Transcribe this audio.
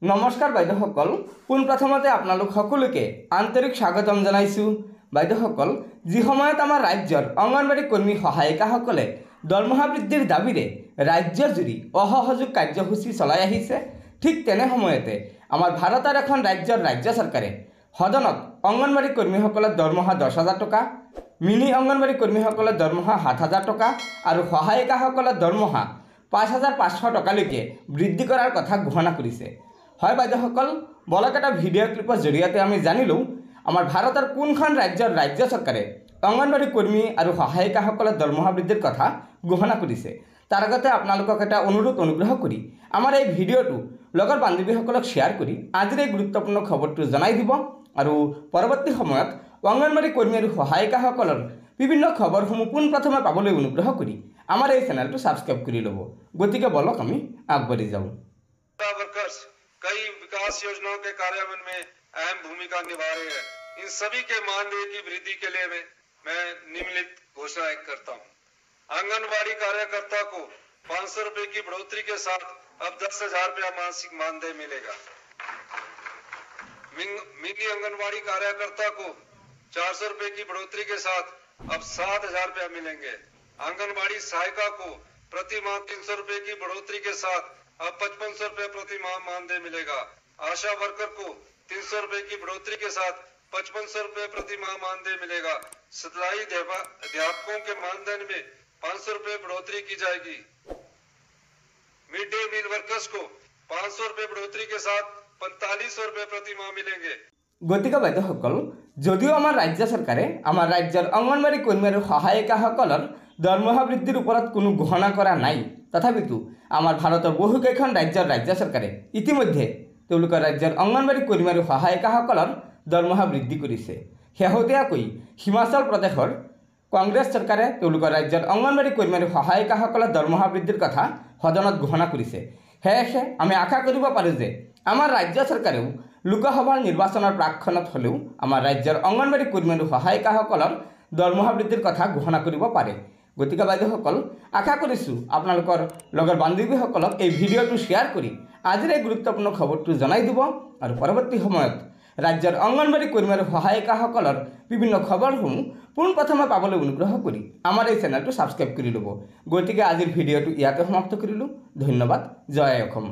নমস্কাৰ বাইদেউসকল, পোনপ্ৰথমতে আপোনালোক সকলোকে আন্তৰিক স্বাগতম জনাইছোঁ। বাইদেউসকল, যি সময়ত আমাৰ ৰাজ্যৰ অংগনবাড়ী কৰ্মী সহায়িকাসকলে দৰমহা বৃদ্ধিৰ দাবীৰে ৰাজ্যজুৰি অসহযোগ কাৰ্যসূচী চলাই আহিছে, ঠিক তেনে সময়তে আমাৰ ভাৰতৰ এখন ৰাজ্যৰ ৰাজ্য চৰকাৰে সদনত অংগনবাড়ী কৰ্মীসকলৰ দৰমহা 10,000 টকা, মিনি অংগনবাড়ী কৰ্মীসকলৰ দৰমহা 7,000 টকা আৰু সহায়িকাসকলৰ দৰমহা 5,500 টকালৈকে বৃদ্ধি কৰাৰ কথা ঘোষণা কৰিছে। হয় বাইদেউসকল, বলক এটা ভিডিঅ' ক্লিপৰ জৰিয়তে আমি জানিলোঁ আমাৰ ভাৰতৰ কোনখন ৰাজ্যৰ ৰাজ্য চৰকাৰে অংগনবাড়ী কৰ্মী আৰু সহায়িকাসকলৰ দৰমহা বৃদ্ধিৰ কথা ঘোষণা কৰিছে। তাৰ আগতে আপোনালোকক এটা অনুগ্ৰহ কৰি আমাৰ এই ভিডিঅ'টো লগৰ বান্ধৱীসকলক শ্বেয়াৰ কৰি আজিৰ এই গুৰুত্বপূৰ্ণ খবৰটো জনাই দিব আৰু পৰৱৰ্তী সময়ত অংগনবাড়ী কৰ্মী আৰু সহায়িকাসকলৰ বিভিন্ন খবৰসমূহ পোনপ্ৰথমে পাবলৈ অনুগ্ৰহ কৰি আমাৰ এই চেনেলটো ছাবস্ক্ৰাইব কৰি ল'ব। গতিকে বলক আমি আগবাঢ়ি যাওঁ। कई विकास योजनाओं के कार्यान्वयन में अहम भूमिका निभा रहे हैं। इन सभी के मानदेय की वृद्धि के लिए मैं निम्नलिखित घोषणा करता हूँ। आंगनबाड़ी कार्यकर्ता को 500 रुपए की बढ़ोतरी के साथ अब 10,000 रुपया मासिक मानदेय मिलेगा। मिनी आंगनबाड़ी कार्यकर्ता को 400 रुपए की बढ़ोतरी के साथ अब 7,000 रुपया मिलेंगे। आंगनबाड़ी सहायिका को प्रति माह 300 रुपए की बढ़ोतरी के साथ अब 5500 रुपए प्रति माह मानदेय मिलेगा। आशा वर्कर को 300 रुपए की बढ़ोतरी के साथ 5500 रुपए प्रति माह मानदेय मिलेगा। सिलाई अध्यापकों के मानदेय में 500 रुपए बढ़ोतरी की जाएगी। मिड डे मील वर्कर्स को 500 रुपए बढ़ोतरी के साथ 4500 रुपए प्रति माह मिलेंगे। গতিকে বাইদেউসকল, যদিও আমাৰ ৰাজ্য চৰকাৰে আমাৰ ৰাজ্যৰ অংগনবাড়ী কৰ্মী আৰু সহায়িকাসকলৰ দৰমহা বৃদ্ধিৰ ওপৰত কোনো ঘোষণা কৰা নাই, তথাপিতো আমাৰ ভাৰতৰ বহুকেইখন ৰাজ্যৰ ৰাজ্য চৰকাৰে ইতিমধ্যে তেওঁলোকৰ ৰাজ্যৰ অংগনবাড়ী কৰ্মী আৰু সহায়িকাসকলৰ দৰমহা বৃদ্ধি কৰিছে। শেহতীয়াকৈ হিমাচল প্ৰদেশৰ কংগ্ৰেছ চৰকাৰে তেওঁলোকৰ ৰাজ্যৰ অংগনবাড়ী কৰ্মী আৰু সহায়িকাসকলৰ দৰমহা বৃদ্ধিৰ কথা সদনত ঘোষণা কৰিছে। সেয়েহে আমি আশা কৰিব পাৰোঁ যে আমাৰ ৰাজ্য চৰকাৰেও লোকসভাৰ নিৰ্বাচনৰ প্ৰাক্ষণত হ'লেও আমাৰ ৰাজ্যৰ অংগনবাড়ী কৰ্মী আৰু সহায়িকাসকলৰ দৰমহা বৃদ্ধিৰ কথা ঘোষণা কৰিব পাৰে। গতিকে বাইদেউসকল, আশা কৰিছোঁ আপোনালোকৰ লগৰ বান্ধৱীসকলক এই ভিডিঅ'টো শ্বেয়াৰ কৰি আজিৰ এই গুৰুত্বপূৰ্ণ খবৰটো জনাই দিব আৰু পৰৱৰ্তী সময়ত ৰাজ্যৰ অংগনবাড়ী কৰ্মী আৰু সহায়িকাসকলৰ বিভিন্ন খবৰসমূহ পোনপ্ৰথমে পাবলৈ অনুগ্ৰহ কৰি আমাৰ এই চেনেলটো ছাবস্ক্ৰাইব কৰি ল'ব। গতিকে আজিৰ ভিডিঅ'টো ইয়াতে সমাপ্ত কৰিলোঁ। ধন্যবাদ। জয় অসম।